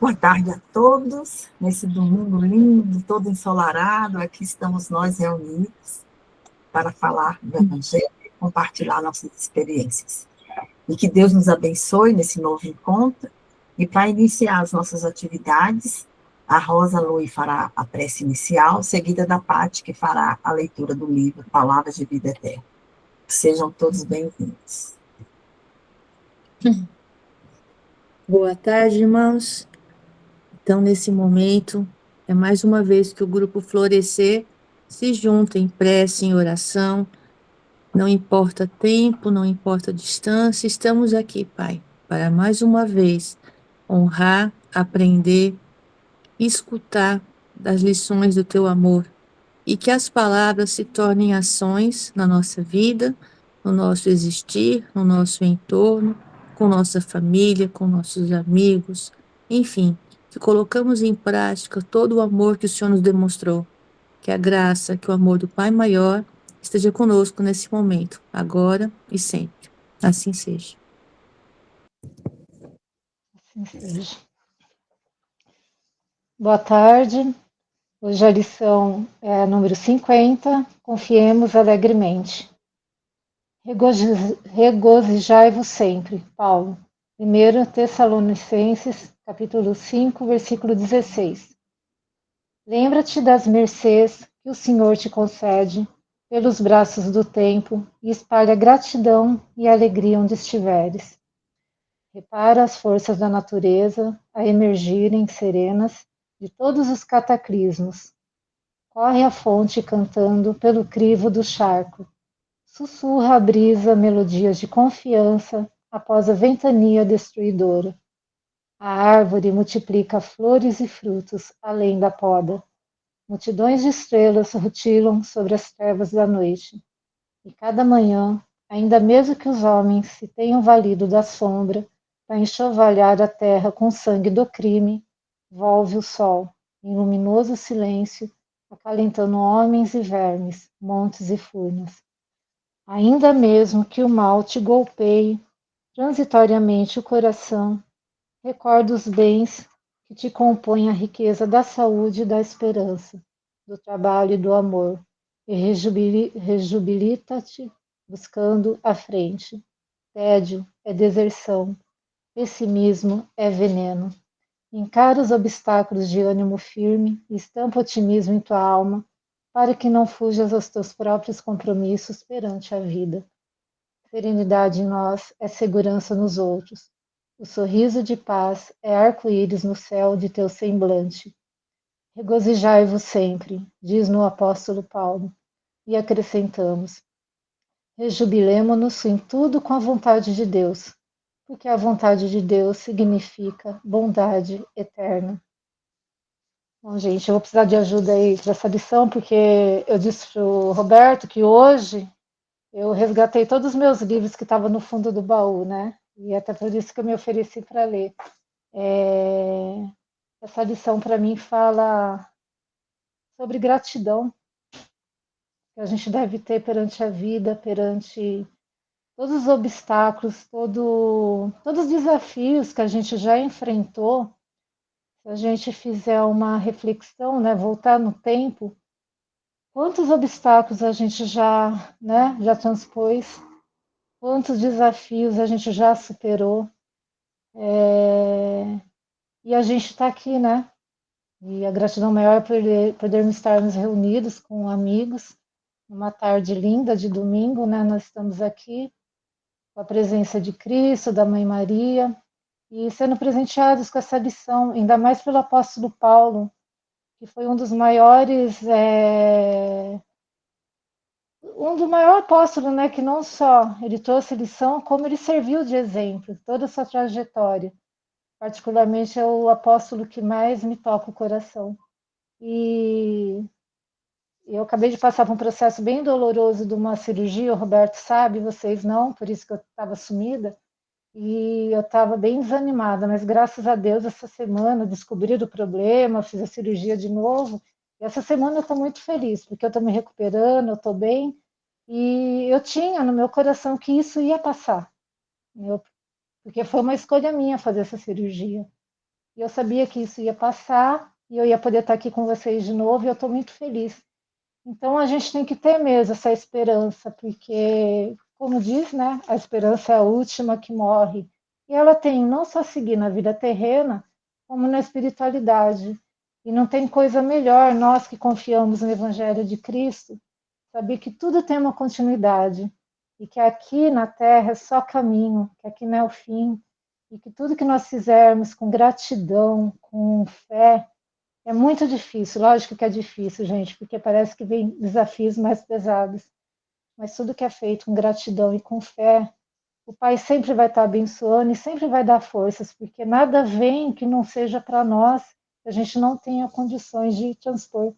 Boa tarde a todos. Nesse domingo lindo, todo ensolarado, aqui estamos nós reunidos para falar do Evangelho e compartilhar nossas experiências. E que Deus nos abençoe nesse novo encontro. E para iniciar as nossas atividades, a Rosa Lui fará a prece inicial, seguida da Pati, que fará a leitura do livro Palavras de Vida Eterna. Sejam todos bem-vindos. Boa tarde, irmãos. Então, nesse momento, é mais uma vez que o Grupo Florescer se junta em prece, em oração. Não importa tempo, não importa distância, estamos aqui, Pai, para mais uma vez honrar, aprender, escutar das lições do Teu amor e que as palavras se tornem ações na nossa vida, no nosso existir, no nosso entorno, com nossa família, com nossos amigos, enfim, que colocamos em prática todo o amor que o Senhor nos demonstrou. Que a graça, que o amor do Pai maior esteja conosco nesse momento, agora e sempre. Assim seja. Assim seja. Boa tarde. Hoje a lição é a número 50. Confiemos alegremente. Regozijai-vos sempre. Paulo. 1 Tessalonicenses, capítulo 5, versículo 16. Lembra-te das mercês que o Senhor te concede pelos braços do tempo e espalha gratidão e alegria onde estiveres. Repara as forças da natureza a emergirem serenas de todos os cataclismos. Corre a fonte cantando pelo crivo do charco. Sussurra a brisa melodias de confiança após a ventania destruidora. A árvore multiplica flores e frutos além da poda. Multidões de estrelas rutilam sobre as trevas da noite. E cada manhã, ainda mesmo que os homens se tenham valido da sombra para enxovalhar a terra com o sangue do crime, volve o sol, em luminoso silêncio, acalentando homens e vermes, montes e furnas. Ainda mesmo que o mal te golpeie transitoriamente o coração, recorda os bens que te compõem a riqueza da saúde e da esperança, do trabalho e do amor, e rejubilita-te buscando a frente. Tédio é deserção, pessimismo é veneno. Encara os obstáculos de ânimo firme e estampa otimismo em tua alma, para que não fujas aos teus próprios compromissos perante a vida. Serenidade em nós é segurança nos outros. O sorriso de paz é arco-íris no céu de teu semblante. Regozijai-vos sempre, diz no apóstolo Paulo, e acrescentamos: rejubilemo-nos em tudo com a vontade de Deus, porque a vontade de Deus significa bondade eterna. Bom, gente, eu vou precisar de ajuda aí para essa lição, porque eu disse para o Roberto que hoje eu resgatei todos os meus livros que estavam no fundo do baú, né? E até por isso que eu me ofereci para ler. Essa lição para mim fala sobre gratidão que a gente deve ter perante a vida, perante todos os obstáculos, todos os desafios que a gente já enfrentou. Se a gente fizer uma reflexão, né, voltar no tempo, quantos obstáculos a gente já, né, já transpôs, quantos desafios a gente já superou. E a gente está aqui, né? E a gratidão maior é podermos estarmos reunidos com amigos, numa tarde linda de domingo, né? Nós estamos aqui com a presença de Cristo, da Mãe Maria, e sendo presenteados com essa lição, ainda mais pelo apóstolo Paulo, que foi um dos maiores, um dos maiores apóstolos, né? Que não só ele trouxe lição, como ele serviu de exemplo, toda a sua trajetória. Particularmente é o apóstolo que mais me toca o coração. E eu acabei de passar por um processo bem doloroso de uma cirurgia, o Roberto sabe, vocês não, por isso que eu estava sumida. E eu estava bem desanimada, mas graças a Deus essa semana descobri o problema, fiz a cirurgia de novo. E essa semana eu estou muito feliz, porque eu estou me recuperando, eu estou bem. E eu tinha no meu coração que isso ia passar, porque foi uma escolha minha fazer essa cirurgia. E eu sabia que isso ia passar e eu ia poder estar aqui com vocês de novo e eu estou muito feliz. Então a gente tem que ter mesmo essa esperança, porque, como diz, né, a esperança é a última que morre. E ela tem não só seguir na vida terrena, como na espiritualidade. E não tem coisa melhor, nós que confiamos no Evangelho de Cristo, saber que tudo tem uma continuidade e que aqui na Terra é só caminho, que aqui não é o fim, e que tudo que nós fizermos com gratidão, com fé, é muito difícil, lógico que é difícil, gente, porque parece que vem desafios mais pesados, mas tudo que é feito com gratidão e com fé, o Pai sempre vai estar abençoando e sempre vai dar forças, porque nada vem que não seja para nós, que a gente não tenha condições de transpor.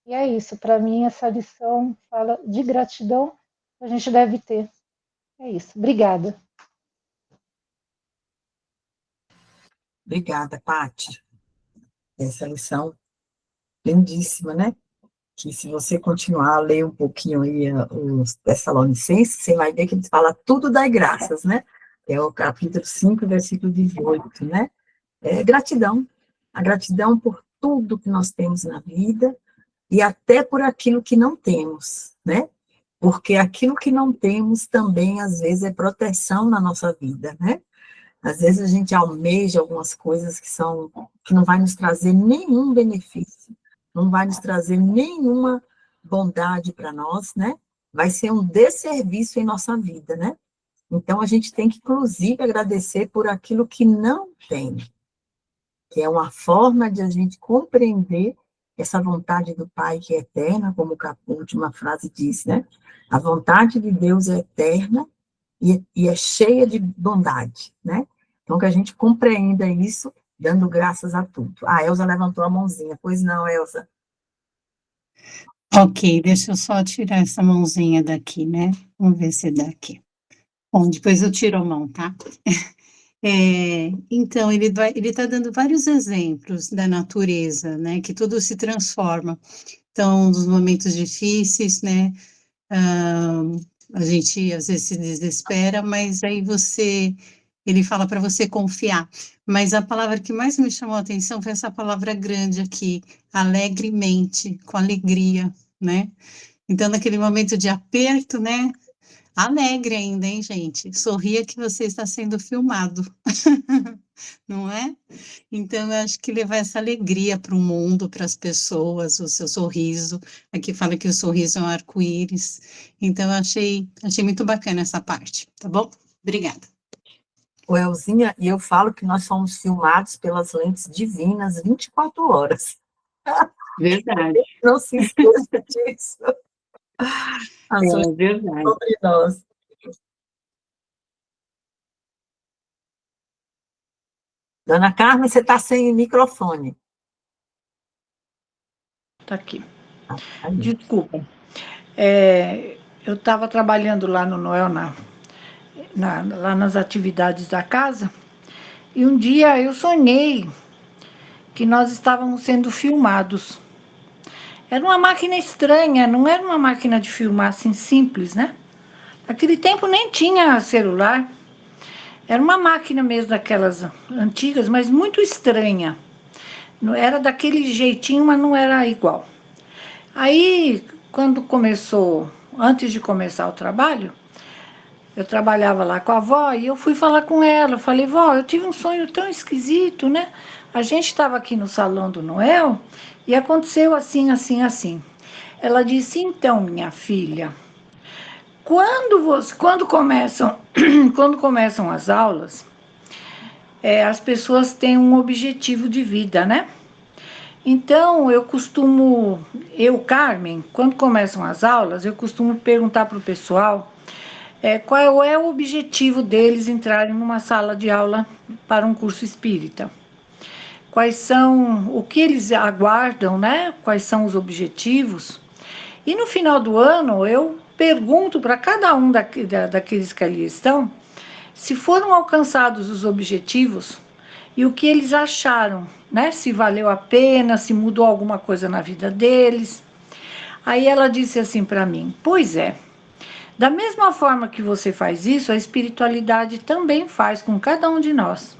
E é isso, para mim, essa lição fala de gratidão que a gente deve ter. É isso, obrigada. Obrigada, Paty. Essa lição lindíssima, né? Que se você continuar a ler um pouquinho aí os Tessalonicenses, você vai ver que eles falam tudo das graças, né? É o capítulo 5, versículo 18, né? É gratidão. A gratidão por tudo que nós temos na vida e até por aquilo que não temos, né? Porque aquilo que não temos também, às vezes, é proteção na nossa vida, né? Às vezes a gente almeja algumas coisas que não vai nos trazer nenhum benefício, não vai nos trazer nenhuma bondade para nós, né? Vai ser um desserviço em nossa vida, né? Então a gente tem que, inclusive, agradecer por aquilo que não tem, que é uma forma de a gente compreender essa vontade do Pai que é eterna, como a última frase diz, né? A vontade de Deus é eterna e é cheia de bondade, né? Então, que a gente compreenda isso, dando graças a tudo. A Elza levantou a mãozinha. Pois não, Elza? Ok, deixa eu só tirar essa mãozinha daqui, né? Vamos ver se dá aqui. Bom, depois eu tiro a mão, tá? Então, ele está dando vários exemplos da natureza, né? Que tudo se transforma. Então, nos momentos difíceis, né? A gente às vezes se desespera, mas aí ele fala para você confiar. Mas a palavra que mais me chamou a atenção foi essa palavra grande aqui, alegremente, com alegria, né? Então, naquele momento de aperto, né? Alegre ainda, hein, gente? Sorria que você está sendo filmado, não é? Então, eu acho que levar essa alegria para o mundo, para as pessoas, o seu sorriso. Aqui fala que o sorriso é um arco-íris. Então, eu achei muito bacana essa parte, tá bom? Obrigada. O Elzinha, e eu falo que nós somos filmados pelas lentes divinas 24 horas. Verdade. Não se esqueça disso. É verdade. Sobre nós. Dona Carmen, você está sem microfone. Está aqui. Aí. Desculpa. Eu estava trabalhando lá no Noel, lá nas atividades da casa, e um dia eu sonhei que nós estávamos sendo filmados. Era uma máquina estranha, não era uma máquina de filmar assim simples, né? Naquele tempo nem tinha celular. Era uma máquina mesmo daquelas antigas, mas muito estranha. Era daquele jeitinho, mas não era igual. Aí, quando começou, antes de começar o trabalho, eu trabalhava lá com a avó e eu fui falar com ela. Eu falei, vó, eu tive um sonho tão esquisito, né? A gente estava aqui no salão do Noel e aconteceu assim, assim, assim. Ela disse, então, minha filha, quando começam, quando começam as aulas, as pessoas têm um objetivo de vida, né? Então, Carmen, quando começam as aulas, eu costumo perguntar para o pessoal qual é o objetivo deles entrarem numa sala de aula para um curso espírita. O que eles aguardam, né? Quais são os objetivos. E no final do ano, eu pergunto para cada um daqueles que ali estão se foram alcançados os objetivos e o que eles acharam, né? Se valeu a pena, se mudou alguma coisa na vida deles. Aí ela disse assim para mim, pois é, da mesma forma que você faz isso, a espiritualidade também faz com cada um de nós.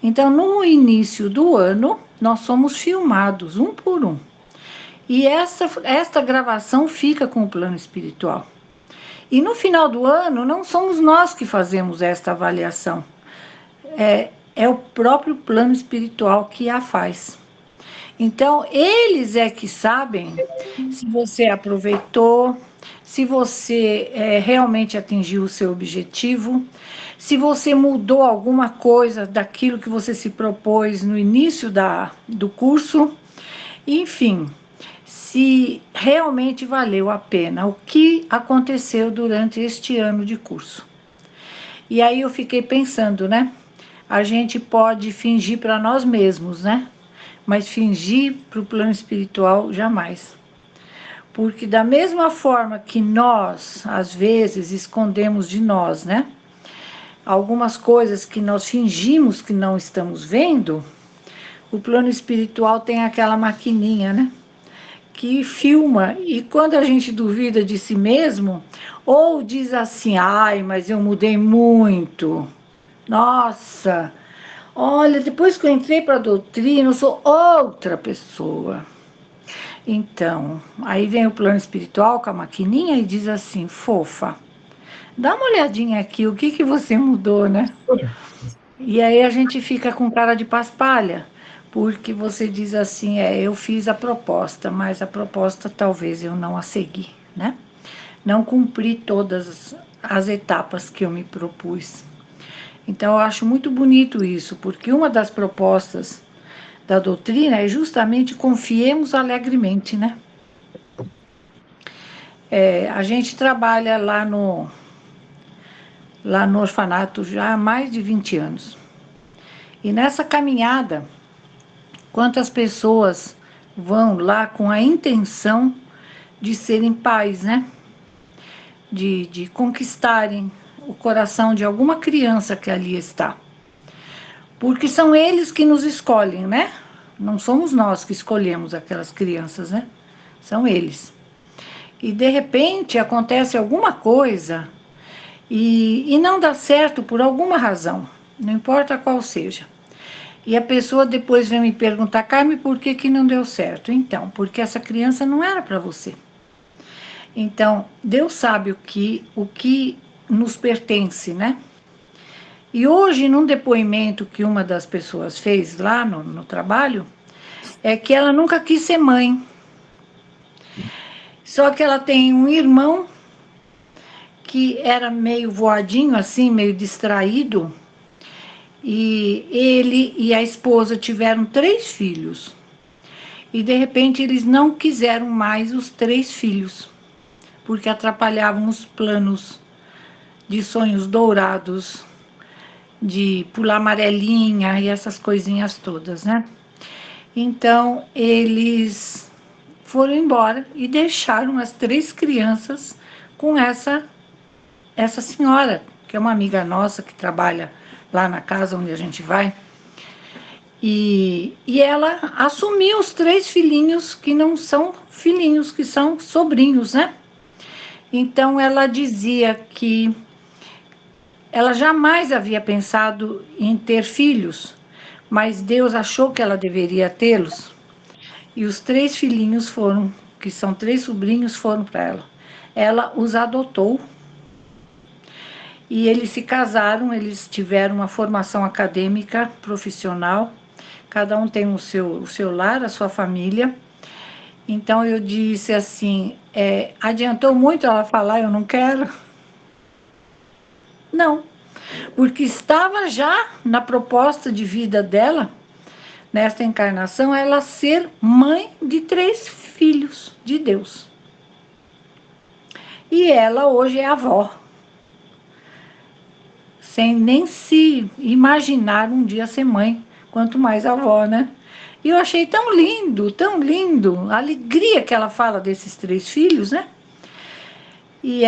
Então, no início do ano, nós somos filmados um por um. E esta gravação fica com o plano espiritual. E no final do ano, não somos nós que fazemos esta avaliação. É o próprio plano espiritual que a faz. Então, eles é que sabem se você aproveitou, se você realmente atingiu o seu objetivo, se você mudou alguma coisa daquilo que você se propôs no início do curso, enfim, se realmente valeu a pena o que aconteceu durante este ano de curso. E aí eu fiquei pensando, né? A gente pode fingir para nós mesmos, né? Mas fingir para o plano espiritual jamais. Porque da mesma forma que nós, às vezes, escondemos de nós, né? Algumas coisas que nós fingimos que não estamos vendo, o plano espiritual tem aquela maquininha, né? Que filma, e quando a gente duvida de si mesmo, ou diz assim, ai, mas eu mudei muito, nossa, olha, depois que eu entrei para a doutrina, eu sou outra pessoa. Então, aí vem o plano espiritual com a maquininha e diz assim, fofa, dá uma olhadinha aqui, o que você mudou, né? E aí a gente fica com cara de paspalha, porque você diz assim, eu fiz a proposta, mas a proposta talvez eu não a segui, né? Não cumpri todas as etapas que eu me propus. Então eu acho muito bonito isso, porque uma das propostas da doutrina é justamente confiemos alegremente, né? A gente trabalha lá no orfanato já há mais de 20 anos. E nessa caminhada, quantas pessoas vão lá com a intenção de serem pais, né? De conquistarem o coração de alguma criança que ali está. Porque são eles que nos escolhem, né? Não somos nós que escolhemos aquelas crianças, né? São eles. E de repente acontece alguma coisa e não dá certo por alguma razão, não importa qual seja. E a pessoa depois vem me perguntar, Carmen, por que não deu certo? Então, porque essa criança não era para você. Então, Deus sabe o que nos pertence, né? E hoje, num depoimento que uma das pessoas fez lá no trabalho, é que ela nunca quis ser mãe. Só que ela tem um irmão que era meio voadinho, assim, meio distraído, e ele e a esposa tiveram 3 filhos. E, de repente, eles não quiseram mais os 3 filhos, porque atrapalhavam os planos de sonhos dourados, de pular amarelinha e essas coisinhas todas, né? Então, eles foram embora e deixaram as 3 crianças com essa senhora, que é uma amiga nossa que trabalha lá na casa onde a gente vai. E ela assumiu os 3 filhinhos que não são filhinhos, que são sobrinhos, né? Então, ela dizia que ela jamais havia pensado em ter filhos, mas Deus achou que ela deveria tê-los. E os 3 filhinhos foram, que são 3 sobrinhos, foram para ela. Ela os adotou. E eles se casaram, eles tiveram uma formação acadêmica, profissional. Cada um tem o seu lar, a sua família. Então eu disse assim, adiantou muito ela falar, eu não quero? Não, porque estava já na proposta de vida dela, nesta encarnação, ela ser mãe de 3 filhos de Deus. E ela hoje é avó, sem nem se imaginar um dia ser mãe, quanto mais avó, né? E eu achei tão lindo, a alegria que ela fala desses 3 filhos, né? E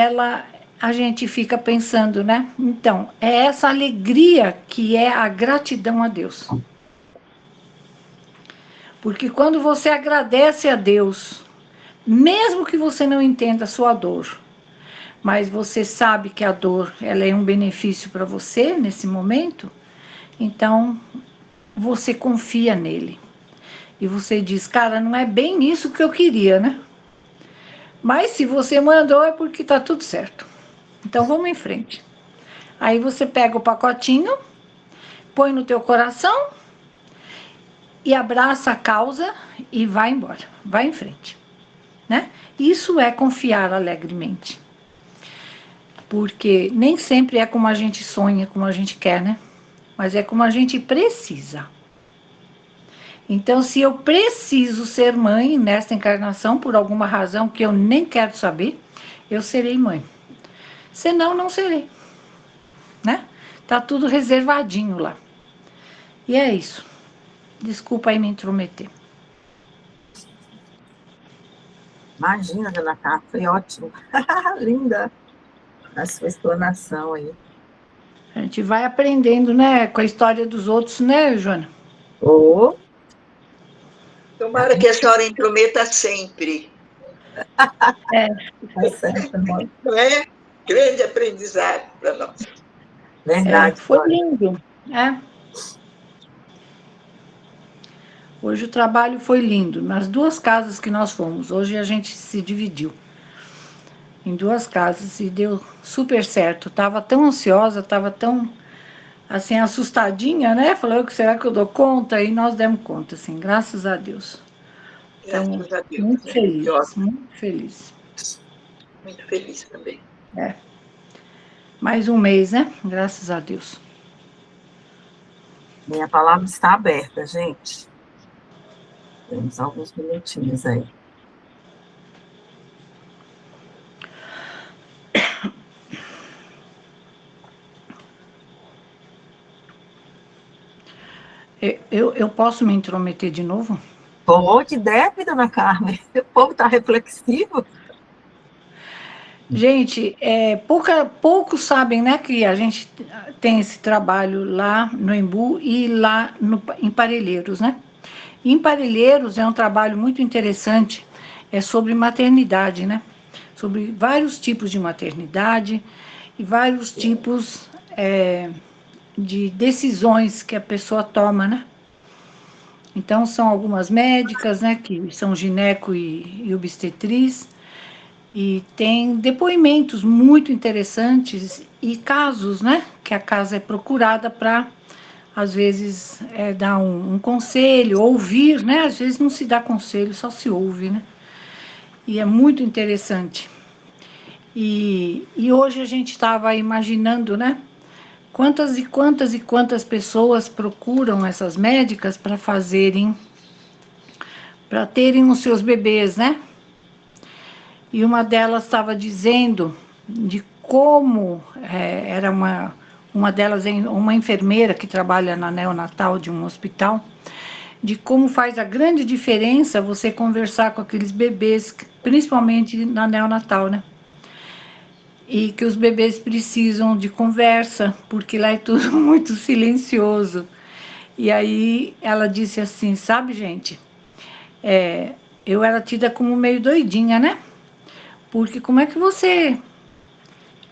a gente fica pensando, né? Então, é essa alegria que é a gratidão a Deus. Porque quando você agradece a Deus, mesmo que você não entenda a sua dor, mas você sabe que a dor ela é um benefício para você nesse momento, então você confia nele. E você diz, cara, não é bem isso que eu queria, né? Mas se você mandou é porque tá tudo certo. Então vamos em frente. Aí você pega o pacotinho, põe no teu coração e abraça a causa e vai embora. Vai em frente, né? Isso é confiar alegremente. Porque nem sempre é como a gente sonha, como a gente quer, né? Mas é como a gente precisa. Então, se eu preciso ser mãe nesta encarnação, por alguma razão que eu nem quero saber, eu serei mãe. Senão, não serei, né? Tá tudo reservadinho lá. E é isso. Desculpa aí me intrometer. Imagina, dona Carla, foi ótimo. Linda a sua explanação aí. A gente vai aprendendo, né, com a história dos outros, né, Joana? Oh, Tomara que a senhora intrometa sempre. É, tá certo, amor. Não é? Grande aprendizado para nós. Verdade, foi Glória. lindo, né? Hoje o trabalho foi lindo. Nas duas casas que nós fomos, hoje a gente se dividiu em duas casas e deu super certo. Tava tão ansiosa, tava tão assim assustadinha, né? Falou, será que eu dou conta? E nós demos conta, assim, graças a Deus. Então, Graças a Deus, muito né? feliz, Que ótimo. muito feliz. Muito feliz também. É. Mais um mês, né? Graças a Deus. Minha palavra está aberta, gente. Temos alguns minutinhos aí. Eu posso me intrometer de novo? Pode, deve, dona Carmen. O povo está reflexivo. Gente, poucos sabem, né, que a gente tem esse trabalho lá no Embu e lá em Parelheiros, né? Em Parelheiros é um trabalho muito interessante, é sobre maternidade, né? Sobre vários tipos de maternidade e vários tipos de decisões que a pessoa toma, né? Então, são algumas médicas, né, que são gineco e obstetriz, e tem depoimentos muito interessantes e casos, né, que a casa é procurada para, às vezes, dar um conselho, ouvir, né, às vezes não se dá conselho, só se ouve, né, e é muito interessante. E hoje a gente estava imaginando, né, quantas e quantas e quantas pessoas procuram essas médicas para terem os seus bebês, né? E uma delas estava dizendo de como era uma delas, uma enfermeira que trabalha na neonatal de um hospital, de como faz a grande diferença você conversar com aqueles bebês, principalmente na neonatal, né? E que os bebês precisam de conversa, porque lá é tudo muito silencioso. E aí ela disse assim, sabe, gente, eu era tida como meio doidinha, né? Porque como é que você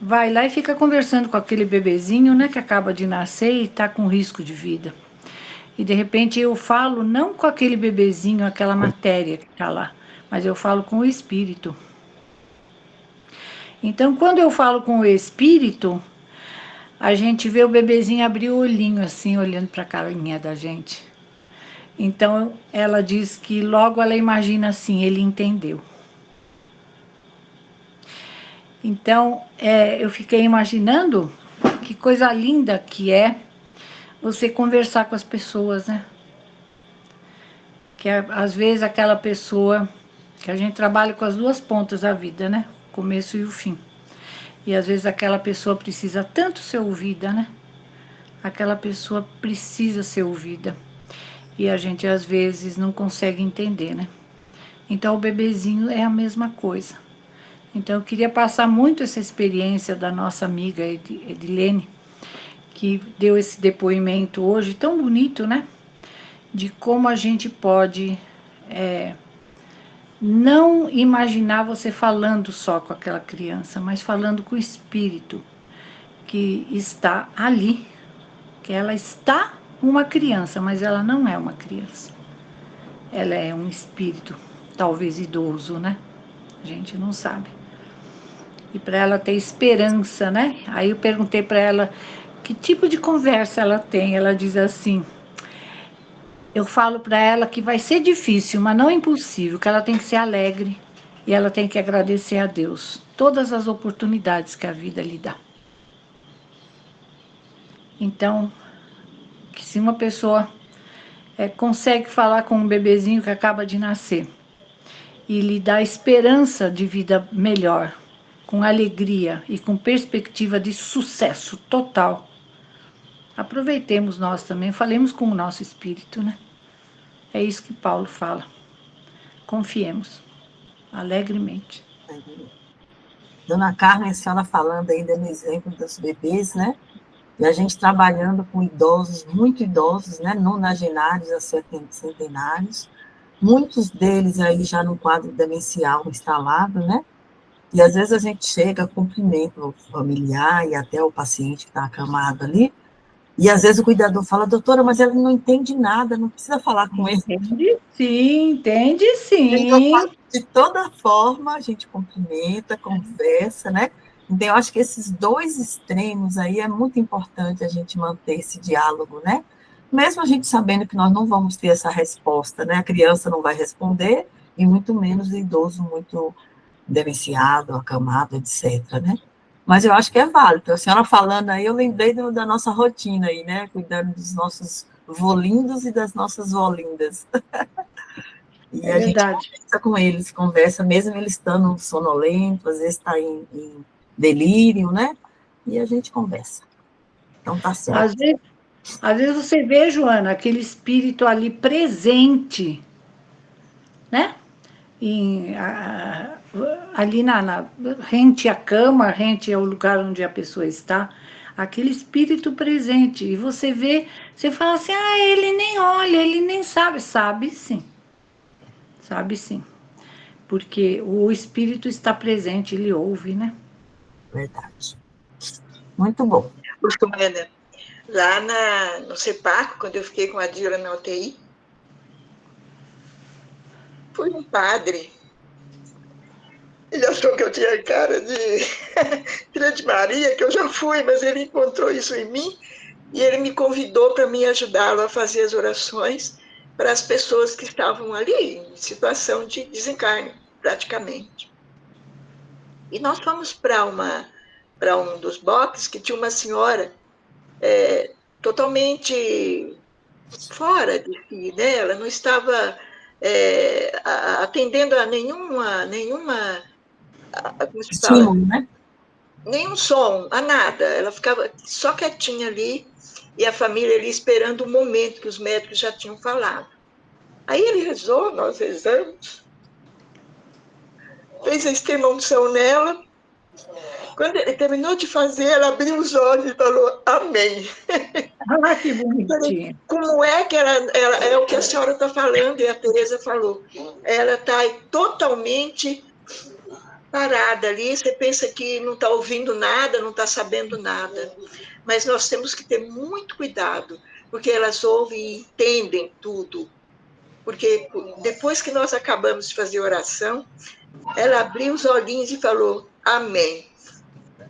vai lá e fica conversando com aquele bebezinho, né, que acaba de nascer e está com risco de vida? E de repente eu falo não com aquele bebezinho, aquela matéria que está lá, mas eu falo com o espírito. Então, quando eu falo com o espírito, a gente vê o bebezinho abrir o olhinho assim, olhando para a carinha da gente. Então, ela diz que logo ela imagina assim, ele entendeu. Então, eu fiquei imaginando que coisa linda que é você conversar com as pessoas, né? Que às vezes aquela pessoa, que a gente trabalha com as duas pontas da vida, né? O começo e o fim. E às vezes aquela pessoa precisa tanto ser ouvida, né? Aquela pessoa precisa ser ouvida. E a gente às vezes não consegue entender, né? Então o bebezinho é a mesma coisa. Então eu queria passar muito essa experiência da nossa amiga Edilene, que deu esse depoimento hoje tão bonito, né? De como a gente pode não imaginar você falando só com aquela criança, mas falando com o espírito que está ali, que ela está uma criança, mas ela não é uma criança. Ela é um espírito, talvez idoso, né? A gente não sabe. E para ela ter esperança, né? Aí eu perguntei para ela que tipo de conversa ela tem. Ela diz assim: eu falo para ela que vai ser difícil, mas não impossível, que ela tem que ser alegre e ela tem que agradecer a Deus todas as oportunidades que a vida lhe dá. Então, que se uma pessoa consegue falar com um bebezinho que acaba de nascer e lhe dá esperança de vida melhor, com alegria e com perspectiva de sucesso total, aproveitemos nós também, falemos com o nosso espírito, né? É isso que Paulo fala. Confiemos alegremente. Dona Carmen, a senhora falando aí do exemplo dos bebês, né? E a gente trabalhando com idosos, muito idosos, né? Nonagenários a centenários, muitos deles aí já no quadro demencial instalado, né? E às vezes a gente chega, cumprimenta o familiar e até o paciente que está acamado ali, e às vezes o cuidador fala: doutora, mas ele não entende nada, não precisa falar com ele. Entende sim. De toda forma, a gente cumprimenta, conversa, né? Então, eu acho que esses dois extremos aí é muito importante a gente manter esse diálogo, né? Mesmo a gente sabendo que nós não vamos ter essa resposta, né? A criança não vai responder, e muito menos o idoso muito demenciado, acamado, etc., né? Mas eu acho que é válido. A senhora falando aí, eu lembrei da nossa rotina aí, né? Cuidando dos nossos volindos e das nossas volindas. E a gente conversa com eles, conversa, mesmo eles estando sonolentos, às vezes está em delírio, né? E a gente conversa. Então tá certo. Às vezes você vê, Joana, aquele espírito ali presente, né? Ali rente à cama, rente ao lugar onde a pessoa está, aquele espírito presente. E você vê, você fala assim: ah, ele nem olha, ele nem sabe. Sabe sim. Sabe sim. Porque o espírito está presente, ele ouve, né? Verdade. Muito bom. Ana, lá no CEPAC, quando eu fiquei com a Dila na UTI, foi um padre. Ele achou que eu tinha cara de filha de Maria, que eu já fui, mas ele encontrou isso em mim e ele me convidou para me ajudá-lo a fazer as orações para as pessoas que estavam ali em situação de desencarne, praticamente. E nós fomos para um dos boxes que tinha uma senhora totalmente fora de si, né? Ela não estava atendendo a nenhuma como se fala? Estímulo, né? Nenhum som, a nada. Ela ficava só quietinha ali e a família ali esperando o momento que os médicos já tinham falado. Aí ele rezou, nós rezamos, fez a extrema-unção nela. Quando ele terminou de fazer, ela abriu os olhos e falou: amém. Ah, que bonitinho. Como é que ela é o que a senhora está falando, e a Tereza falou. Ela está totalmente parada ali, você pensa que não está ouvindo nada, não está sabendo nada. Mas nós temos que ter muito cuidado, porque elas ouvem e entendem tudo. Porque depois que nós acabamos de fazer oração, ela abriu os olhinhos e falou: amém.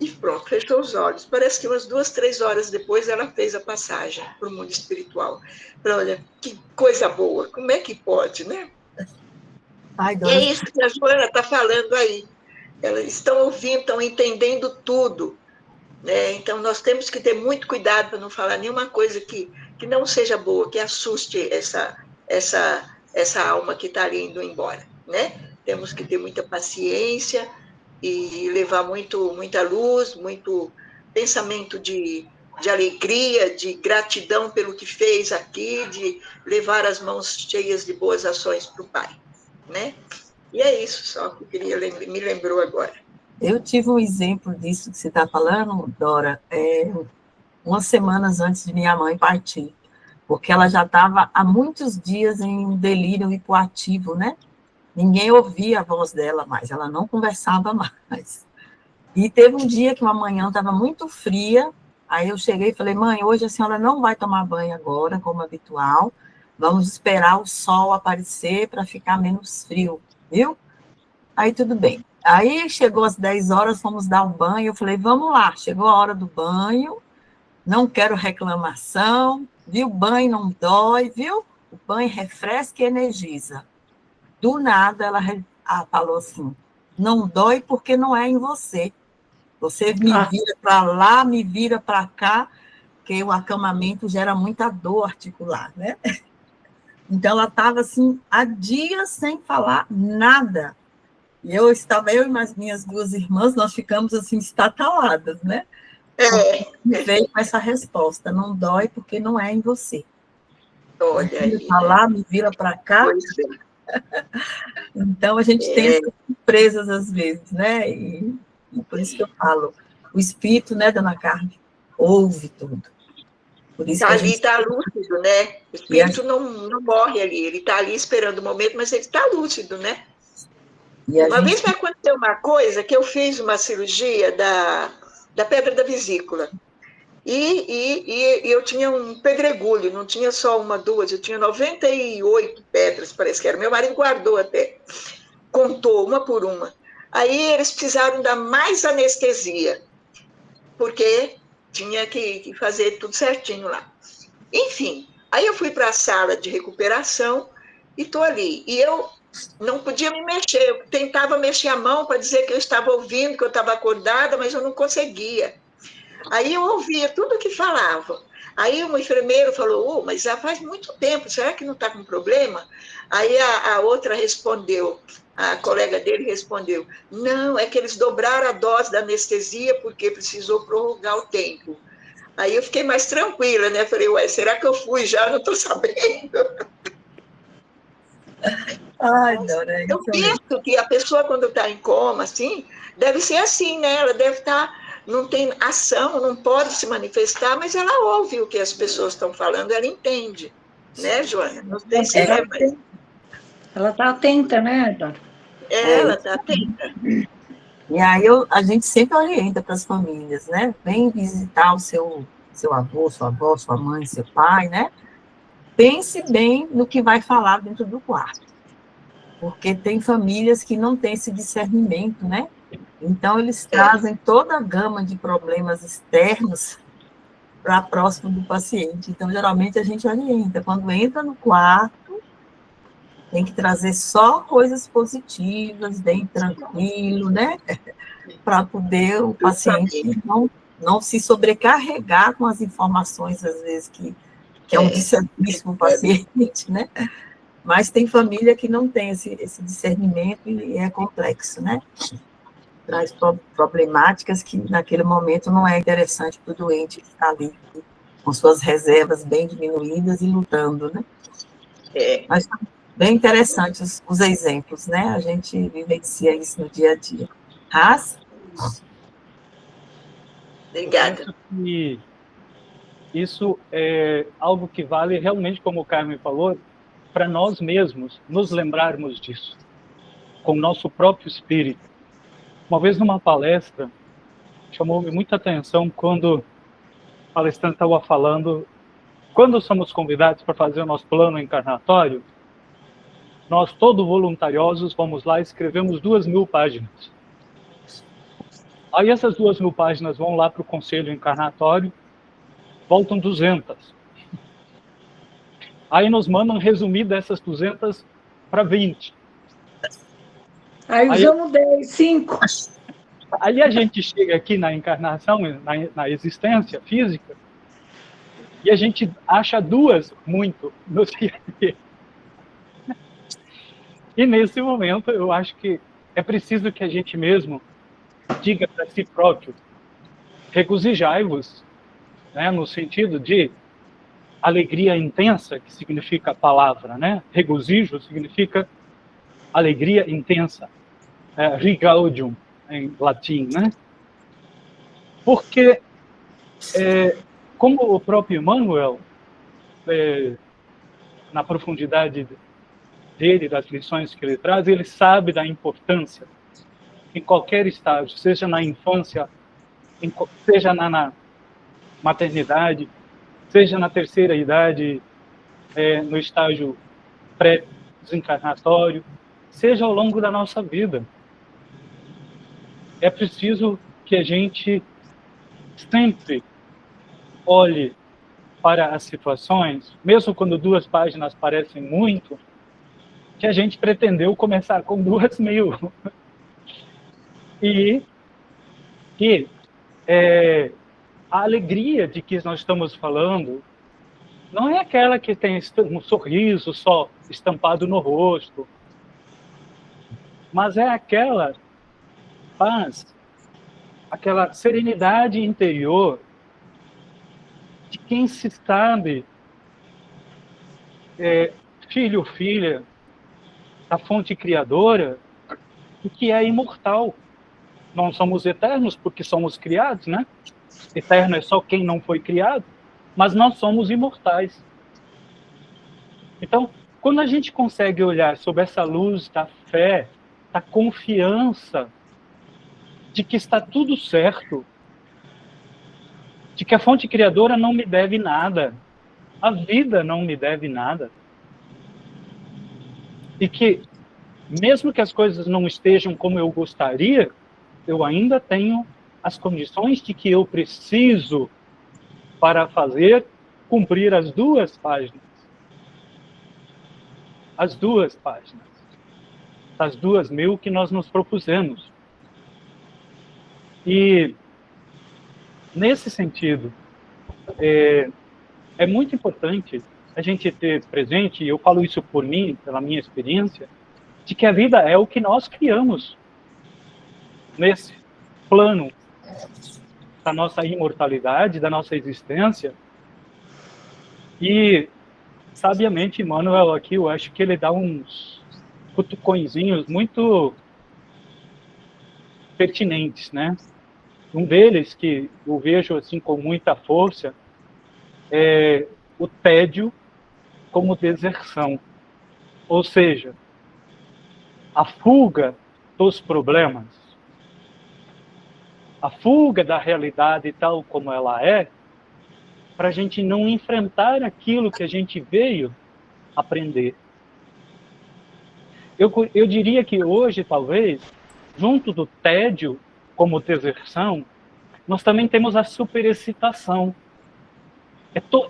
E pronto, fechou os olhos. Parece que umas 2, 3 horas depois ela fez a passagem para o mundo espiritual. Olha, que coisa boa, como é que pode, né? Ai, e é isso que a Joana está falando aí. Elas estão ouvindo, estão entendendo tudo. Né? Então, nós temos que ter muito cuidado para não falar nenhuma coisa que não seja boa, que assuste essa alma que está ali indo embora. Né? Temos que ter muita paciência e levar muita luz, muito pensamento de alegria, de gratidão pelo que fez aqui, de levar as mãos cheias de boas ações para o Pai. Né? E é isso só que me lembrou agora. Eu tive um exemplo disso que você está falando, Dora, umas semanas antes de minha mãe partir, porque ela já estava há muitos dias em um delírio hipoativo, né? Ninguém ouvia a voz dela mais, ela não conversava mais. E teve um dia que uma manhã estava muito fria, Aí eu cheguei e falei, mãe, hoje a senhora não vai tomar banho agora, como habitual, vamos esperar o sol aparecer para ficar menos frio, viu? Aí tudo bem. Aí chegou às 10 horas, fomos dar um banho, eu falei, vamos lá, chegou a hora do banho, não quero reclamação, viu? Banho não dói, viu? O banho refresca e energiza. Do nada, ela falou assim, não dói porque não é em você. Você me vira para lá, me vira para cá, porque o acamamento gera muita dor articular, né? Então, ela estava, assim, há dias sem falar nada. E eu e as minhas duas irmãs, nós ficamos, assim, estataladas, né? Me veio com essa resposta, não dói porque não é em você. Olha aí. Me lá, me vira para cá. Então, a gente tem essas surpresas às vezes, né? E por isso que eu falo, o espírito, né, dona Carmen, ouve tudo. Por isso ali está lúcido, né? O espírito não morre ali, ele está ali esperando o momento, mas ele está lúcido, né? Uma vez me aconteceu uma coisa, que eu fiz uma cirurgia da pedra da vesícula. E eu tinha um pedregulho, não tinha só uma, duas, eu tinha 98 pedras, parece que era. Meu marido guardou até, contou uma por uma. Aí eles precisaram dar mais anestesia, porque tinha que fazer tudo certinho lá. Enfim, aí eu fui para a sala de recuperação e estou ali. E eu não podia me mexer, eu tentava mexer a mão para dizer que eu estava ouvindo, que eu estava acordada, mas eu não conseguia. Aí eu ouvia tudo que falavam. Aí um enfermeiro falou, mas já faz muito tempo, será que não está com problema? Aí a outra respondeu, a colega dele respondeu, não, é que eles dobraram a dose da anestesia porque precisou prorrogar o tempo. Aí eu fiquei mais tranquila, né? Falei, será que eu fui já? Não estou sabendo. Ai, Dora, eu penso que a pessoa, quando está em coma, assim, deve ser assim, né? Ela deve estar... não tem ação, não pode se manifestar, mas ela ouve o que as pessoas estão falando, ela entende, né, Joana? Não sei se mas... Ela está atenta, né, Dora? Ela está atenta. E aí a gente sempre orienta para as famílias, né? Vem visitar o seu avô, sua avó, sua mãe, seu pai, né? Pense bem no que vai falar dentro do quarto. Porque tem famílias que não têm esse discernimento, né? Então, eles trazem toda a gama de problemas externos para próximo do paciente. Então, geralmente, a gente orienta. Quando entra no quarto, tem que trazer só coisas positivas, bem tranquilo, né? Para poder o paciente não se sobrecarregar com as informações, às vezes, que é um discernimento para o paciente, né? Mas tem família que não tem esse discernimento e é complexo, né? Traz problemáticas que, naquele momento, não é interessante para o doente que está ali com suas reservas bem diminuídas e lutando, né? Mas bem interessantes os exemplos, né? A gente vivencia isso no dia a dia. Ras? Obrigada. Eu penso que isso é algo que vale realmente, como o Carmen falou, para nós mesmos nos lembrarmos disso, com o nosso próprio espírito. Uma vez numa palestra, chamou-me muita atenção quando o palestrante estava falando, quando somos convidados para fazer o nosso plano encarnatório, nós, todos voluntariosos, vamos lá e escrevemos 2.000 páginas. Aí essas 2.000 páginas vão lá para o conselho encarnatório, voltam 200. Aí nos mandam resumir dessas 200 para 20. Aí usamos 10, 5. Aí a gente chega aqui na encarnação, na existência física, e a gente acha 2 muito no dia a dia. E nesse momento eu acho que é preciso que a gente mesmo diga para si próprio, regozijai-vos, né, no sentido de alegria intensa, que significa a palavra, né? Regozijo significa alegria intensa, rigaudium, em latim, né? Porque, como o próprio Emmanuel, na profundidade dele, das lições que ele traz, ele sabe da importância, em qualquer estágio, seja na infância, seja maternidade, seja na terceira idade, no estágio pré-desencarnatório, seja ao longo da nossa vida. É preciso que a gente sempre olhe para as situações, mesmo quando 2 páginas parecem muito, que a gente pretendeu começar com 2.000. E a alegria de que nós estamos falando não é aquela que tem um sorriso só estampado no rosto, mas é aquela paz, aquela serenidade interior de quem se sabe filho ou filha da fonte criadora e que é imortal. Não somos eternos porque somos criados, né? Eterno é só quem não foi criado, mas nós somos imortais. Então, quando a gente consegue olhar sob essa luz da fé, da confiança de que está tudo certo, de que a fonte criadora não me deve nada, a vida não me deve nada, e que, mesmo que as coisas não estejam como eu gostaria, eu ainda tenho as condições de que eu preciso para cumprir as 2 páginas. As 2 páginas. As 2.000 que nós nos propusemos. E, nesse sentido, é muito importante a gente ter presente, e eu falo isso por mim, pela minha experiência, de que a vida é o que nós criamos nesse plano da nossa imortalidade, da nossa existência. E, sabiamente, Emmanuel aqui, eu acho que ele dá uns cutucõezinhos muito pertinentes, né? Um deles, que eu vejo assim com muita força, é o tédio como deserção. Ou seja, a fuga dos problemas, a fuga da realidade tal como ela é, para a gente não enfrentar aquilo que a gente veio aprender. Eu diria que hoje, talvez, junto do tédio como deserção, nós também temos a superexcitação.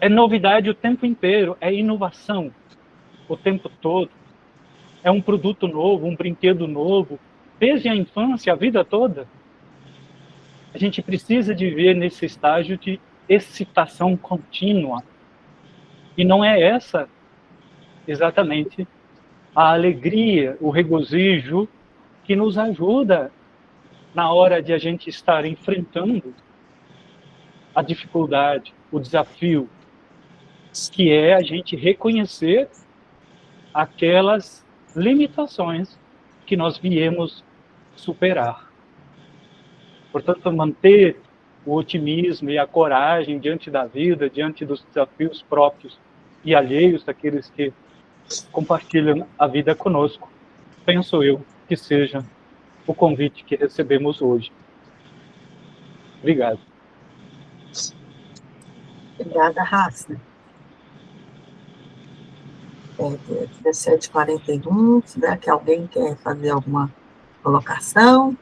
É novidade o tempo inteiro, é inovação o tempo todo. É um produto novo, um brinquedo novo, desde a infância, a vida toda. A gente precisa de ver nesse estágio de excitação contínua. E não é essa exatamente a alegria, o regozijo que nos ajuda na hora de a gente estar enfrentando a dificuldade, o desafio, que é a gente reconhecer aquelas limitações que nós viemos superar. Portanto, manter o otimismo e a coragem diante da vida, diante dos desafios próprios e alheios daqueles que compartilham a vida conosco, penso eu que seja o convite que recebemos hoje. Obrigado. Obrigada, Raça. 17h41, se tiver que alguém quer fazer alguma colocação,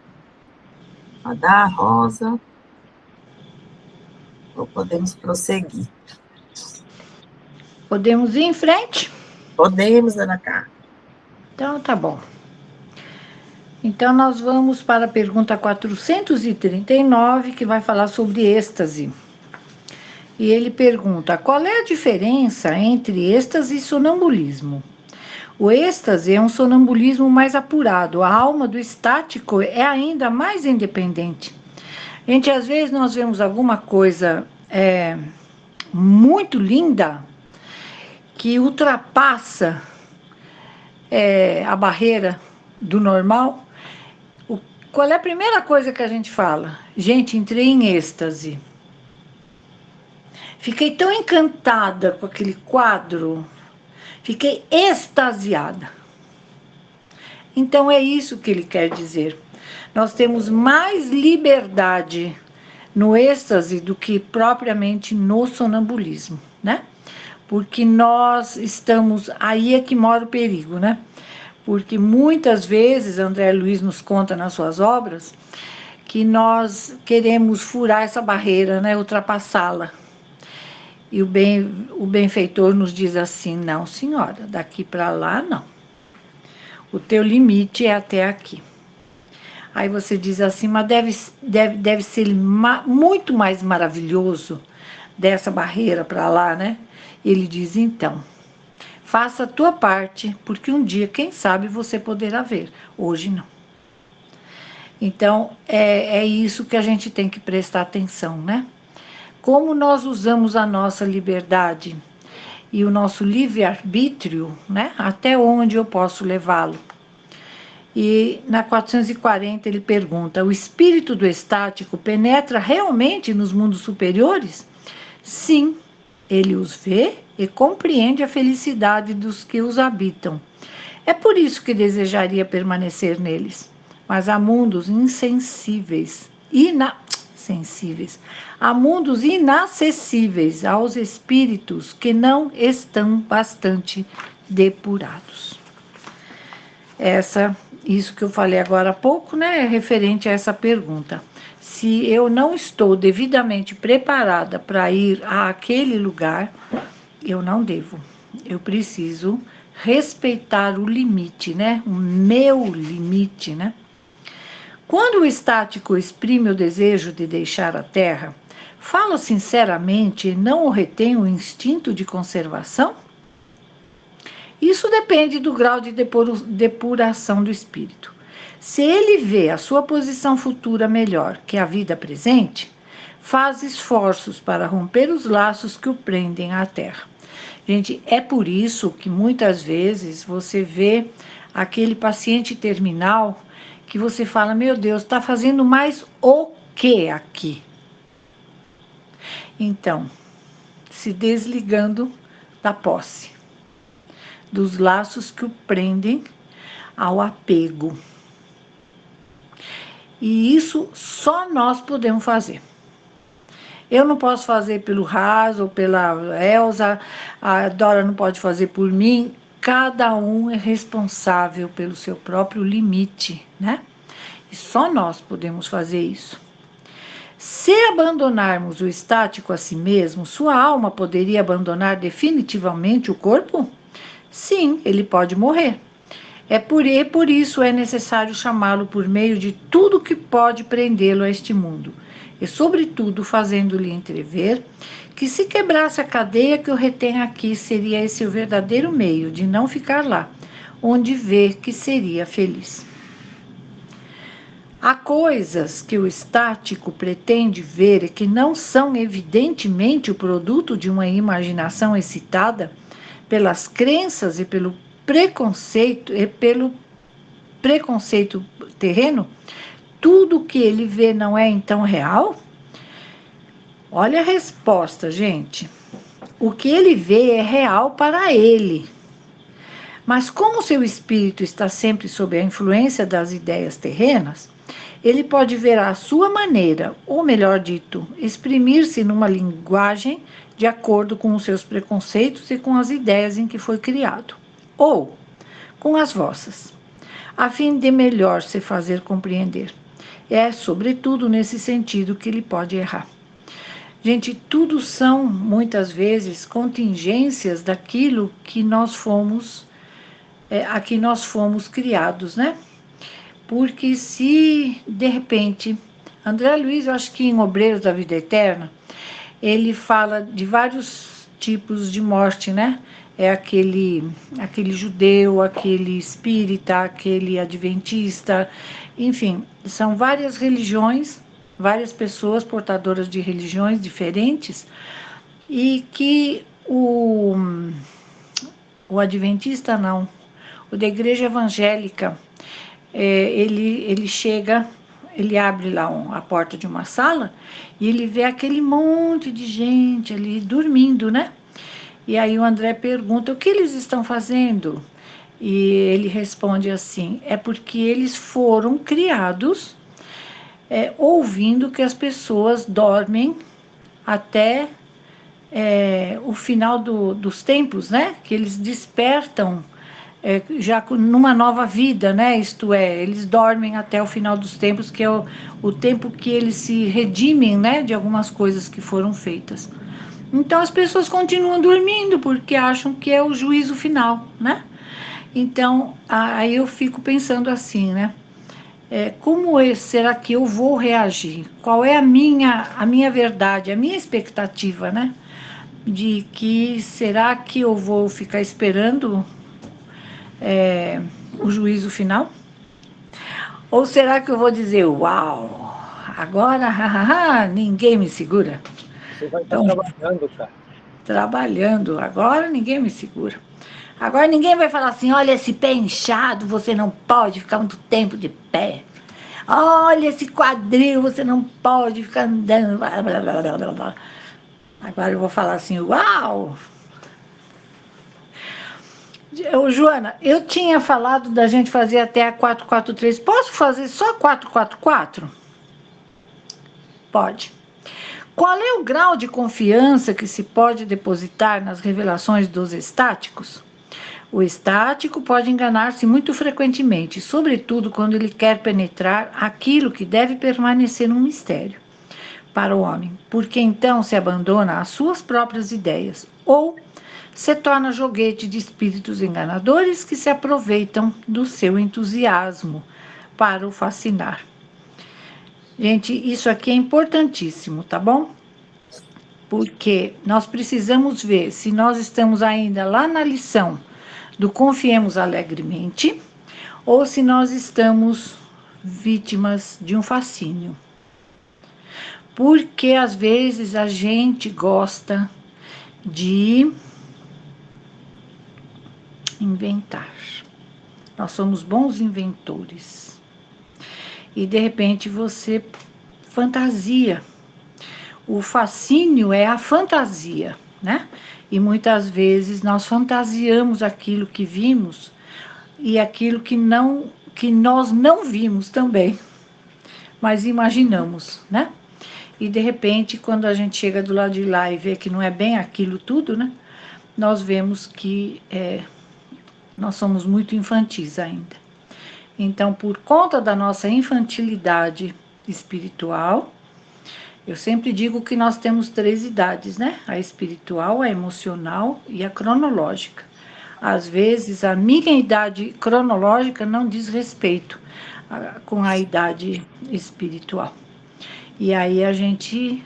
Adá, Rosa, ou podemos prosseguir? Podemos ir em frente? Podemos, Ana Carla. Então, tá bom. Então, nós vamos para a pergunta 439, que vai falar sobre êxtase. E ele pergunta: qual é a diferença entre êxtase e sonambulismo? O êxtase é um sonambulismo mais apurado. A alma do estático é ainda mais independente. Gente, às vezes nós vemos alguma coisa muito linda que ultrapassa a barreira do normal. Qual é a primeira coisa que a gente fala? Gente, entrei em êxtase. Fiquei tão encantada com aquele quadro, fiquei extasiada. Então é isso que ele quer dizer. Nós temos mais liberdade no êxtase do que propriamente no sonambulismo, né? Porque nós estamos, aí é que mora o perigo, né? Porque muitas vezes, André Luiz nos conta nas suas obras, que nós queremos furar essa barreira, né? Ultrapassá-la. E o benfeitor nos diz assim, não, senhora, daqui para lá, não. O teu limite é até aqui. Aí você diz assim, mas deve ser muito mais maravilhoso dessa barreira para lá, né? Ele diz, então, faça a tua parte, porque um dia, quem sabe, você poderá ver. Hoje não. Então, é isso que a gente tem que prestar atenção, né? Como nós usamos a nossa liberdade e o nosso livre-arbítrio, né? Até onde eu posso levá-lo? E na 440 ele pergunta, o espírito do estático penetra realmente nos mundos superiores? Sim, ele os vê e compreende a felicidade dos que os habitam. É por isso que desejaria permanecer neles. Mas há mundos insensíveis, há mundos inacessíveis aos espíritos que não estão bastante depurados. Isso que eu falei agora há pouco, né, é referente a essa pergunta. Se eu não estou devidamente preparada para ir àquele lugar, eu não devo. Eu preciso respeitar o limite, né? O meu limite, né? Quando o estático exprime o desejo de deixar a Terra, fala sinceramente e não o retém o instinto de conservação? Isso depende do grau de depuração do espírito. Se ele vê a sua posição futura melhor que a vida presente, faz esforços para romper os laços que o prendem à Terra. Gente, é por isso que muitas vezes você vê aquele paciente terminal que você fala, meu Deus, está fazendo mais o que aqui? Então, se desligando da posse, dos laços que o prendem ao apego. E isso só nós podemos fazer. Eu não posso fazer pelo Raz ou pela Elza, a Dora não pode fazer por mim. Cada um é responsável pelo seu próprio limite, né? E só nós podemos fazer isso. Se abandonarmos o estático a si mesmo, sua alma poderia abandonar definitivamente o corpo? Sim, ele pode morrer. Por isso é necessário chamá-lo por meio de tudo que pode prendê-lo a este mundo, e sobretudo fazendo-lhe entrever que se quebrasse a cadeia que o retém aqui, seria esse o verdadeiro meio de não ficar lá, onde vê que seria feliz. Há coisas que o estático pretende ver e que não são evidentemente o produto de uma imaginação excitada pelas crenças e pelo preconceito terreno. Tudo que ele vê não é então real? Olha a resposta, gente. O que ele vê é real para ele. Mas como seu espírito está sempre sob a influência das ideias terrenas, ele pode ver à sua maneira, ou melhor dito, exprimir-se numa linguagem de acordo com os seus preconceitos e com as ideias em que foi criado, ou com as vossas, a fim de melhor se fazer compreender. É, sobretudo, nesse sentido que ele pode errar. Gente, tudo são, muitas vezes, contingências daquilo que nós fomos, a que nós fomos criados, né? Porque se, de repente, André Luiz, eu acho que em Obreiros da Vida Eterna, ele fala de vários tipos de morte, né? É aquele judeu, aquele espírita, aquele adventista, enfim, são várias religiões, várias pessoas portadoras de religiões diferentes, e que o adventista não, o da igreja evangélica, ele chega, ele abre lá a porta de uma sala e ele vê aquele monte de gente ali dormindo, né? E aí o André pergunta, o que eles estão fazendo? E ele responde assim, é porque eles foram criados ouvindo que as pessoas dormem até o final dos tempos, né? Que eles despertam já numa nova vida, né? Isto é, eles dormem até o final dos tempos, que é o tempo que eles se redimem, né? De algumas coisas que foram feitas. Então as pessoas continuam dormindo porque acham que é o juízo final, né? Então aí eu fico pensando assim, né? Como será que eu vou reagir? Qual é a minha verdade, a minha expectativa, né? De que será que eu vou ficar esperando o juízo final? Ou será que eu vou dizer, uau, agora ninguém me segura? Você vai estar Então, trabalhando, cara. trabalhando, agora ninguém me segura. Agora ninguém vai falar assim, olha esse pé inchado, você não pode ficar muito tempo de pé. Olha esse quadril, você não pode ficar andando. Blá, blá, blá, blá, blá. Agora eu vou falar assim, uau! Joana, eu tinha falado da gente fazer até a 443. Posso fazer só 444? Pode. Qual é o grau de confiança que se pode depositar nas revelações dos estáticos? O estático pode enganar-se muito frequentemente, sobretudo quando ele quer penetrar aquilo que deve permanecer um mistério para o homem, porque então se abandona às suas próprias ideias ou se torna joguete de espíritos enganadores que se aproveitam do seu entusiasmo para o fascinar. Gente, isso aqui é importantíssimo, tá bom? Porque nós precisamos ver se nós estamos ainda lá na lição do confiemos alegremente ou se nós estamos vítimas de um fascínio. Porque às vezes a gente gosta de inventar. Nós somos bons inventores. E de repente você fantasia. O fascínio é a fantasia, né? E muitas vezes nós fantasiamos aquilo que vimos e aquilo que nós não vimos também, mas imaginamos, né? E de repente, quando a gente chega do lado de lá e vê que não é bem aquilo tudo, né? Nós vemos que nós somos muito infantis ainda. Então, por conta da nossa infantilidade espiritual, eu sempre digo que nós temos 3 idades, né? A espiritual, a emocional e a cronológica. Às vezes, a minha idade cronológica não diz respeito com a idade espiritual. E aí a gente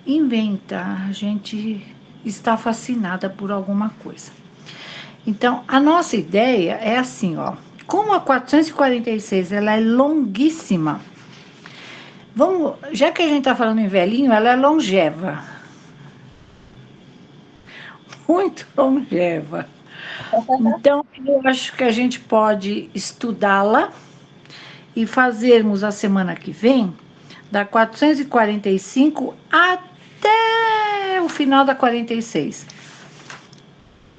inventa, a gente está fascinada por alguma coisa. Então, a nossa ideia é assim, ó. Como a 446 ela é longuíssima, já que a gente está falando em velhinho, ela é longeva. Muito longeva. Então, eu acho que a gente pode estudá-la e fazermos a semana que vem, da 445 até o final da 46.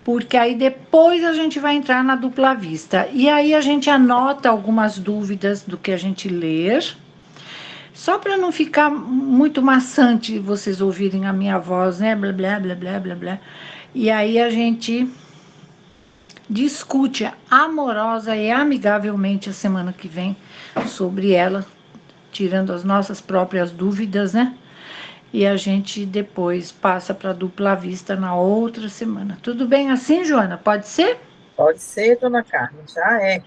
Porque aí depois a gente vai entrar na dupla vista. E aí a gente anota algumas dúvidas do que a gente ler, só para não ficar muito maçante vocês ouvirem a minha voz, né? Blá, blá, blá, blá, blá, blá. E aí a gente discute amorosa e amigavelmente a semana que vem sobre ela, tirando as nossas próprias dúvidas, né? E a gente depois passa para a dupla vista na outra semana. Tudo bem assim, Joana? Pode ser? Pode ser, dona Carmen, já é.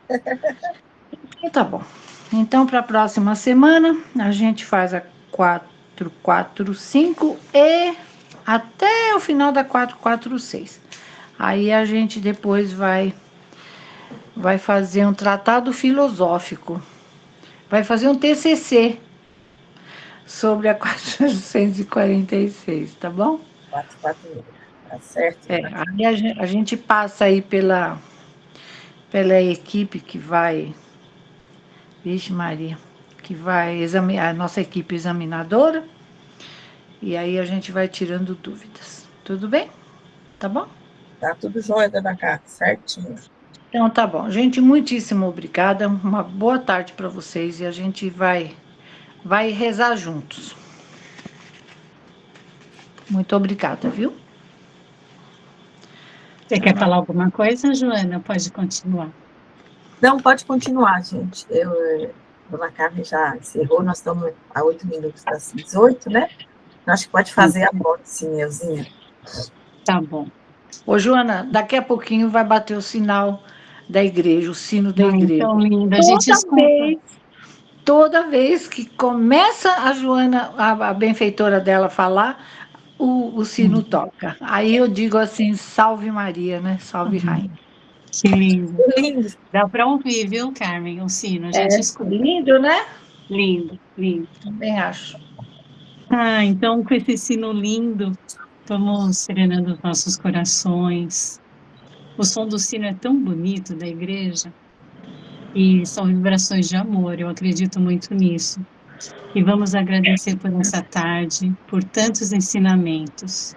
Então tá bom. Então, para a próxima semana, a gente faz a 445 e até o final da 446. Aí a gente depois vai fazer um tratado filosófico. Vai fazer um TCC sobre a 446, tá bom? 446, tá certo. Aí a gente passa aí pela equipe que vai... Vixe Maria, que vai examinar, a nossa equipe examinadora, e aí a gente vai tirando dúvidas. Tudo bem? Tá bom? Tá tudo jóia, dona Carmen, certinho. Então tá bom. Gente, muitíssimo obrigada. Uma boa tarde para vocês e a gente vai rezar juntos. Muito obrigada, viu? Você quer falar alguma coisa, Joana? Pode continuar. Não, pode continuar, gente. Dona Carmen já encerrou, nós estamos a 8 minutos das 18, né? Acho que pode fazer a voz, sim, Neuzinha. Tá bom. Ô, Joana, daqui a pouquinho vai bater o sinal da igreja, o sino da igreja. Então, linda, a gente escuta. Toda vez que começa a Joana, a benfeitora dela falar, o sino toca. Aí eu digo assim, salve Maria, né? Salve Rainha. Que lindo. Lindo. Dá para ouvir, viu, Carmen? O sino, a gente escuta. Lindo, né? Lindo, lindo. Também acho. Ah, então, com esse sino lindo, vamos serenando os nossos corações. O som do sino é tão bonito da igreja e são vibrações de amor, eu acredito muito nisso. E vamos agradecer por essa tarde, por tantos ensinamentos.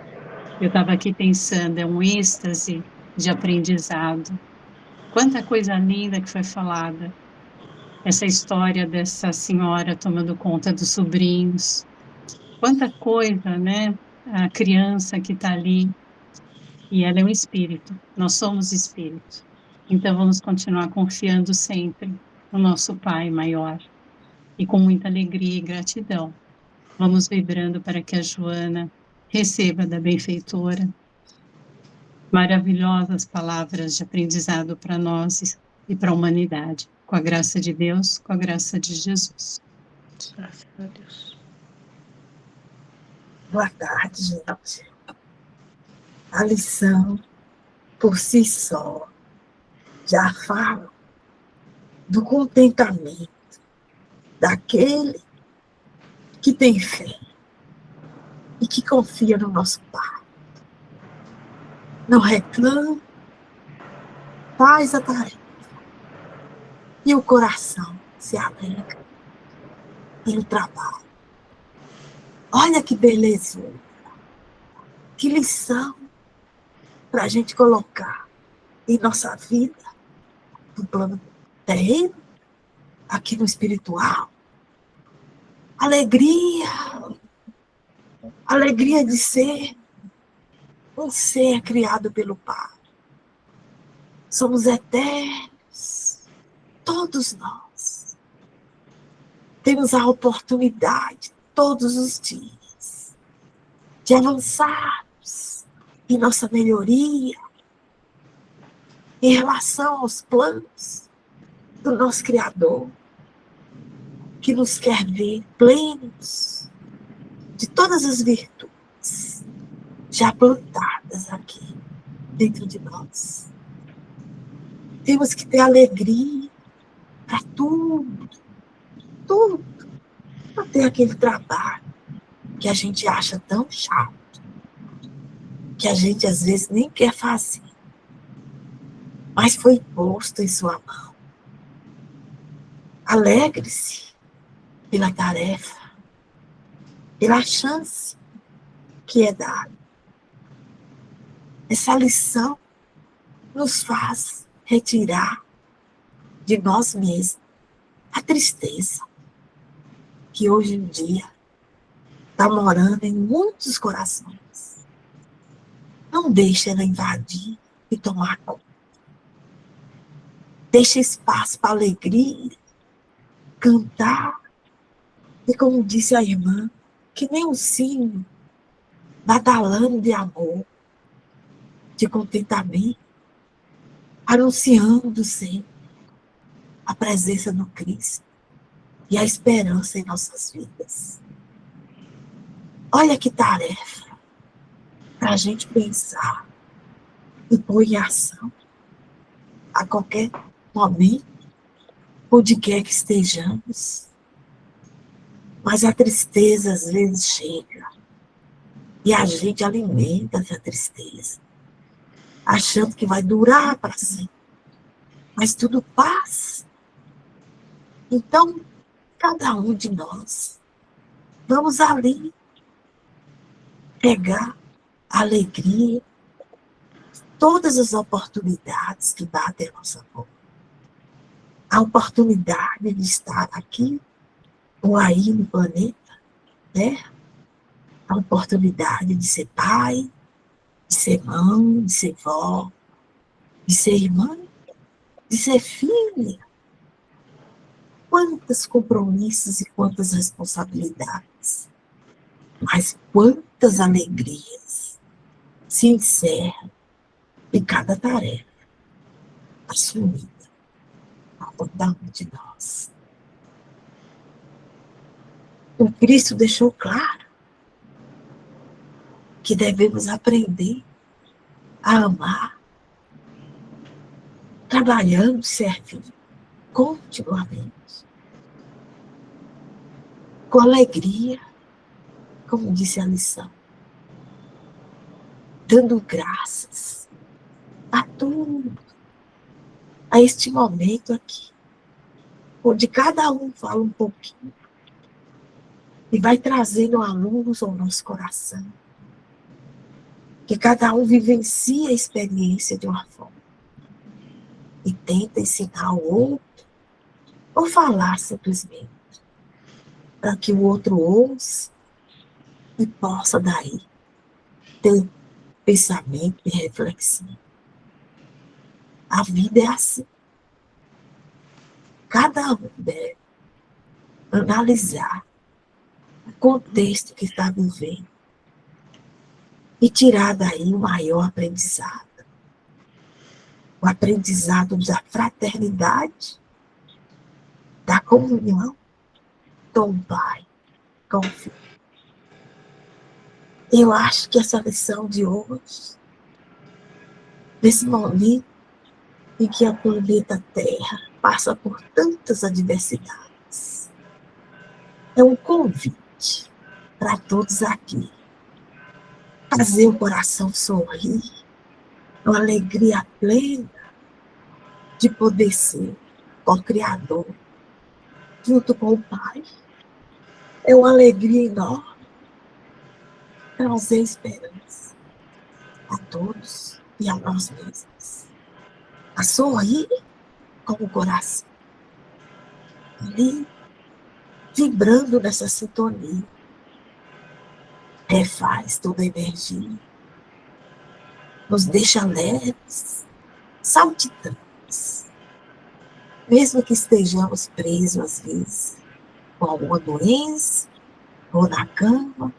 Eu estava aqui pensando, é um êxtase de aprendizado. Quanta coisa linda que foi falada. Essa história dessa senhora tomando conta dos sobrinhos. Quanta coisa, né? A criança que está ali. E ela é um espírito. Nós somos espírito. Então vamos continuar confiando sempre no nosso Pai maior. E com muita alegria e gratidão. Vamos vibrando para que a Joana receba da benfeitora maravilhosas palavras de aprendizado para nós e para a humanidade. Com a graça de Deus, com a graça de Jesus. Graças a Deus. Boa tarde, gente. A lição, por si só, já fala do contentamento daquele que tem fé e que confia no nosso Pai. Não reclama, faz a tarefa e o coração se alegra pelo trabalho. Olha que belezura, que lição para a gente colocar em nossa vida, no plano terreno, aqui no espiritual. Alegria de ser um ser criado pelo Pai. Somos eternos, todos nós. Temos a oportunidade, todos os dias, de avançarmos em nossa melhoria, em relação aos planos do nosso Criador, que nos quer ver plenos de todas as virtudes já plantadas aqui dentro de nós. Temos que ter alegria para tudo, até aquele trabalho que a gente acha tão chato, que a gente às vezes nem quer fazer, mas foi posto em sua mão. Alegre-se pela tarefa, pela chance que é dada. Essa lição nos faz retirar de nós mesmos a tristeza que hoje em dia está morando em muitos corações. Não deixe ela invadir e tomar conta. Deixe espaço para alegria, cantar. E como disse a irmã, que nem um sino badalando de amor, de contentamento, anunciando sempre a presença do Cristo e a esperança em nossas vidas. Olha que tarefa para a gente pensar e pôr em ação a qualquer momento, onde quer que estejamos. Mas a tristeza às vezes chega e a gente alimenta essa tristeza, achando que vai durar para sempre. Mas tudo passa. Então, cada um de nós, vamos ali pegar a alegria, todas as oportunidades que batem a nossa porta. A oportunidade de estar aqui ou aí no planeta, né? A oportunidade de ser pai, de ser mãe, de ser vó, de ser irmã, de ser filha. Quantos compromissos e quantas responsabilidades, mas quantas alegrias se encerram em cada tarefa assumida por cada um de nós. O Cristo deixou claro que devemos aprender a amar, trabalhando, servindo continuamente, com alegria, como disse a lição, dando graças a tudo, a este momento aqui, onde cada um fala um pouquinho e vai trazendo a luz ao nosso coração, que cada um vivencia a experiência de uma forma e tenta ensinar o outro ou falar simplesmente para que o outro ouça e possa daí ter pensamento e reflexão. A vida é assim. Cada um deve analisar o contexto que está vivendo e tirar daí o maior aprendizado. O aprendizado da fraternidade, da comunhão do Pai com o Filho. Eu acho que essa lição de hoje, nesse momento em que a planeta Terra passa por tantas adversidades, é um convite para todos aqui. Fazer o coração sorrir, uma alegria plena de poder ser co-criador junto com o Pai. É uma alegria enorme trazer esperança a todos e a nós mesmos. A sorrir com o coração, ali, vibrando nessa sintonia, refaz toda a energia, nos deixa leves, saltitantes, mesmo que estejamos presos às vezes com alguma doença ou na cama.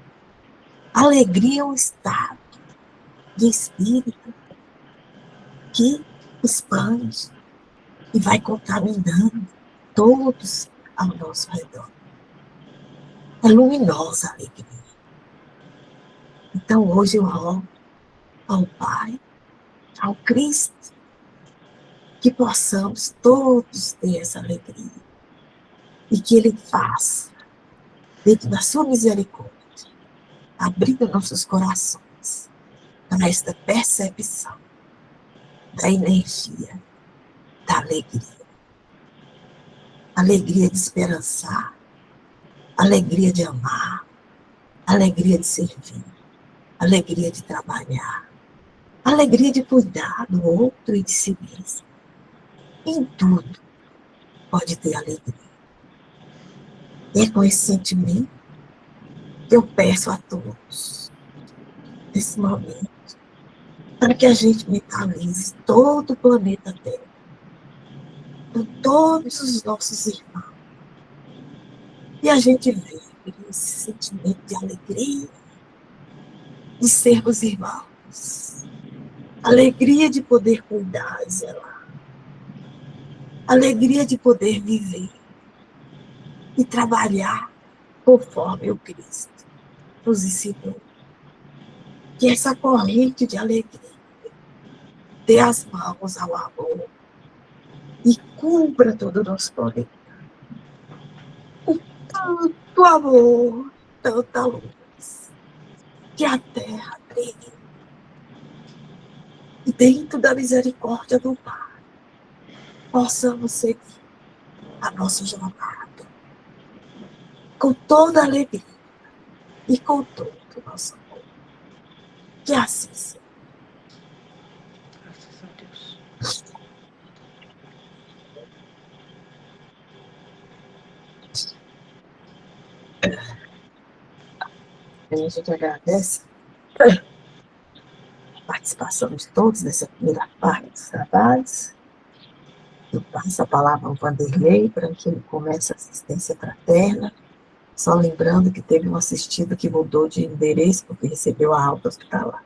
Alegria é um estado de espírito que expande e vai contaminando todos ao nosso redor. É luminosa a alegria. Então hoje eu rogo ao Pai, ao Cristo, que possamos todos ter essa alegria e que Ele faça, dentro da sua misericórdia, abrindo nossos corações para esta percepção da energia, da alegria. Alegria de esperançar, alegria de amar, alegria de servir, alegria de trabalhar, alegria de cuidar do outro e de si mesmo. Em tudo pode ter alegria. E é com esse sentimento que eu peço a todos, nesse momento, para que a gente mentalize todo o planeta Terra, com todos os nossos irmãos, e a gente vive esse sentimento de alegria, de sermos irmãos, alegria de poder cuidar e zelar, alegria de poder viver e trabalhar conforme o Cristo nos ensinou. Que essa corrente de alegria dê as mãos ao amor e cubra todo o nosso planeta com tanto amor, tanta luz, que a terra brilhe. E dentro da misericórdia do Pai, possamos seguir a nossa jornada com toda a alegria e com todo o nosso amor. Que assim seja. Deus. A gente agradece a participação de todos nessa primeira parte dos trabalhos. Eu passo a palavra ao Vanderlei para que ele comece a assistência fraterna. Só lembrando que teve um assistido que mudou de endereço porque recebeu a alta hospitalar.